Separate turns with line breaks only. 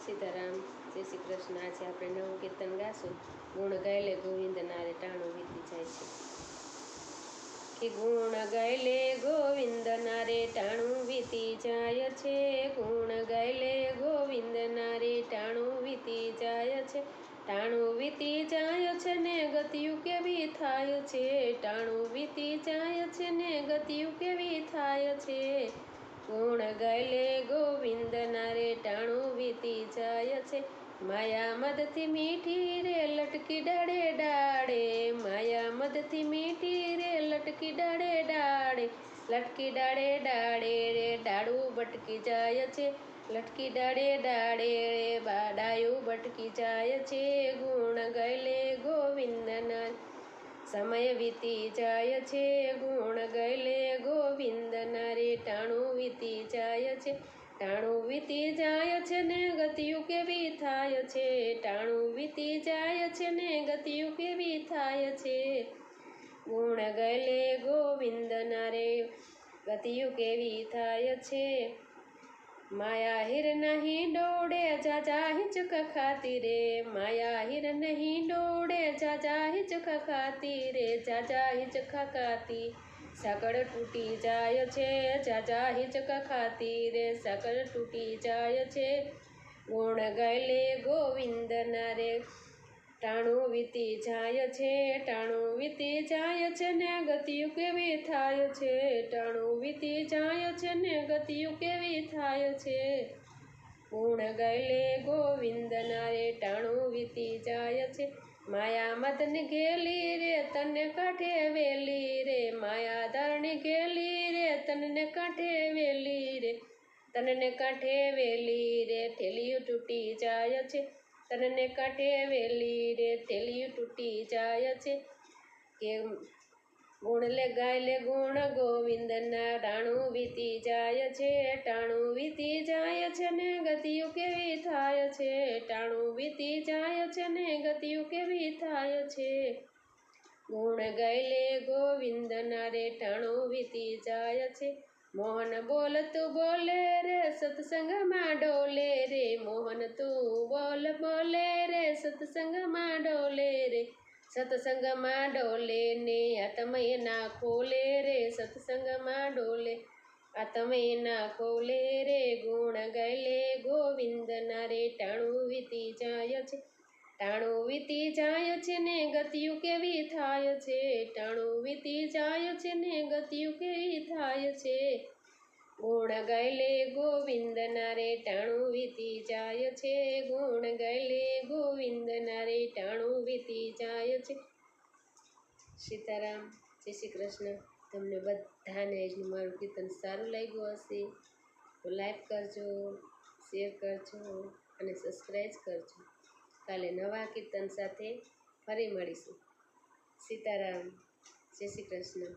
સીતારામ, જય શ્રી કૃષ્ણ। આજે આપણે નવું કીર્તન ગાશું। ગુણ ગાયલે ગોવિંદ નારે ટાણું વીતી જાય છે કે ગુણ ગાયલે ગોવિંદ નારે ટાણું વીતી જાય છે। ગુણ ગાયલે ગોવિંદ નારે ટાણું વીતી જાય છે। ટાણું વીતી જાય છે ને ગતિયું કેવી થાય છે। ટાણું વીતી જાય છે ને ગતિયું કેવી થાય છે। ગુણ ગાયલે ગોવિંદ નારે ટાણું વીતી જાય છે। માયા મદથી મીઠી રે લટકી ડાળે ડાળે, માયા મદથી મીઠી રે લટકી ડાળે ડાળે, લટકી ડાળે ડાળે રે ડાળું બટકી જાય છે। લટકી ડાળે ડાળે રે ડાળું બટકી જાય છે। ગુણ ગાયલે ગોવિંદના સમય વીતી જાય છે। ગુણ ગાયલે ગોવિંદ નારે ટાણું વીતી જાય છે। ટાણું વીતી જાય છે ને ગતિયું કેવી થાય છે। ટાણું વીતી જાય છે ને ગતિયું કેવી થાય છે। ગુણ ગાયલે ગોવિંદ નારે ગતિયું કેવી થાય છે। માયા હિર નહીં ડોળે જાજા હિંચકા ખાતી રે, માયા હિર નહીં ડોળે જાજા હિંચકા ખાતી રે, જાજા હિંચકા ખાતી સાકળ તૂટી જાય છે। જાજા હિંચકા ખાતી રે સાકળ તૂટી જાય છે। ગુણ ગાયલે ગોવિંદ નારે ટાણું વીતી જાય છે। ટાણું વીતી જાય છે ને ગતિયું કેવી થાય છે। ટાણું વીતી જાય છે ને ગતિયું કેવી થાય છે। ગુણ ગાયલે ગોવિંદ નારે ટાણું વીતી જાય છે। માયા મદની ઘેલી રે તને કાંઠે વેલી રે, માયા ધરણી ઘેલી રે તને કાંઠે વેલી રે, તનને કાંઠે વેલી રે થેલિયું તૂટી જાય છે। તનને કાંઠે વેલી રે થેલિયું તૂટી જાય છે। કે ગુણ લે ગાયલે ગુણ ગોવિંદના ટાણું વીતી જાય છે। ટાણું વીતી જાય છે ને ગતિયું કેવી થાય છે। ટાણું વીતી જાય છે ને ગતિયું કેવી થાય છે। ગુણ ગાયલે ગોવિંદ નારે ટાણું વીતી જાય છે। મોહન બોલ તું બોલે રે સત્સંગમાં ડોલે રે, મોહન તું બોલ બોલે રે સત્સંગમાં ડોલે રે, સત્સંગમાં ડોલે ને આત્મય ના ખોલે રે, સત્સંગમાં ડોલે આત્મય ના ખોલે રે। ગુણ ગાયલે ગોવિંદ નારે ટાણું વીતી જાય છે। ટાણું વીતી જાય છે ને ગતિયું કેવી થાય છે। ટાણું વીતી જાય છે ને ગતિયું કેવી થાય છે। ગુણ ગાયલે ગોવિંદ નારે ટાણું વીતી જાય છે। ગુણ ગાયલે ગોવિંદ નારે ટાણું વીતી જાય છે। સીતારામ, જય શ્રી કૃષ્ણ। તમને બધાને મારું કીર્તન સારું લાગ્યું હશે તો લાઈક કરજો, શેર કરજો અને સબસ્ક્રાઈબ કરજો। કાલે નવા કીર્તન સાથે ફરી મળીશું। સીતારામ, જય શ્રી કૃષ્ણ।